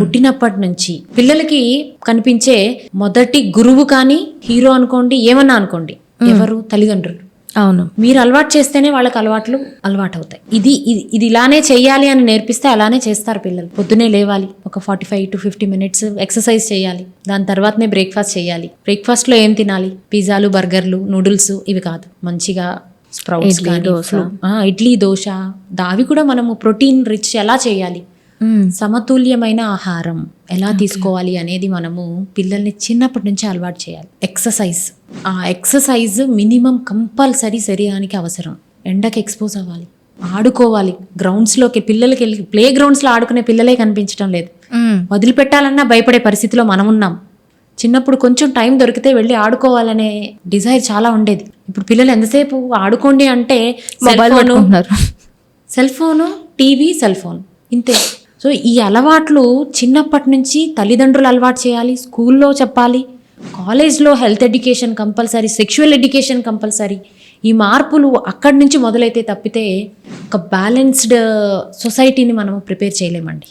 పుట్టినప్పటి నుంచి పిల్లలకి కనిపించే మొదటి గురువు కానీ హీరో అనుకోండి, ఏమన్నా అనుకోండి, ఎవరు? తల్లిదండ్రులు. అవును. మీరు అలవాటు చేస్తేనే వాళ్ళకి అలవాటు అవుతాయి. ఇది ఇలానే చెయ్యాలి అని నేర్పిస్తే అలానే చేస్తారు పిల్లలు. పొద్దునే లేవాలి, ఒక 45 to 50 minutes ఎక్సర్సైజ్ చేయాలి, దాని తర్వాతనే బ్రేక్ఫాస్ట్ చేయాలి. బ్రేక్ఫాస్ట్ లో ఏం తినాలి? పిజ్జాలు, బర్గర్లు, నూడిల్స్ ఇవి కాదు, మంచిగా స్ప్రౌట్స్, ఇడ్లీ, దోశ, అవి కూడా మనము ప్రోటీన్ రిచ్ ఎలా చేయాలి, సమతుల్యమైన ఆహారం ఎలా తీసుకోవాలి అనేది మనము పిల్లల్ని చిన్నప్పటి నుంచి అలవాటు చేయాలి. ఆ ఎక్సర్సైజ్ మినిమం కంపల్సరీ శరీరానికి అవసరం. ఎండకి ఎక్స్పోజ్ అవ్వాలి, ఆడుకోవాలి. గ్రౌండ్స్లోకి పిల్లలకి వెళ్ళి ప్లే గ్రౌండ్స్లో ఆడుకునే పిల్లలే కనిపించడం లేదు. వదిలిపెట్టాలన్నా భయపడే పరిస్థితిలో మనం ఉన్నాం. చిన్నప్పుడు కొంచెం టైం దొరికితే వెళ్ళి ఆడుకోవాలనే డిజైర్ చాలా ఉండేది. ఇప్పుడు పిల్లలు ఎంతసేపు ఆడుకోండి అంటే cell phone, TV, cell phone, ఇంతే. సో ఈ అలవాట్లు చిన్నప్పటి నుంచి తల్లిదండ్రులు అలవాటు చేయాలి, స్కూల్లో చెప్పాలి, కాలేజ్లో health education compulsory, sexual education compulsory. ఈ మార్పులు అక్కడి నుంచి మొదలైతే తప్పితే ఒక బ్యాలెన్స్డ్ సొసైటీని మనం ప్రిపేర్ చేయలేమండి.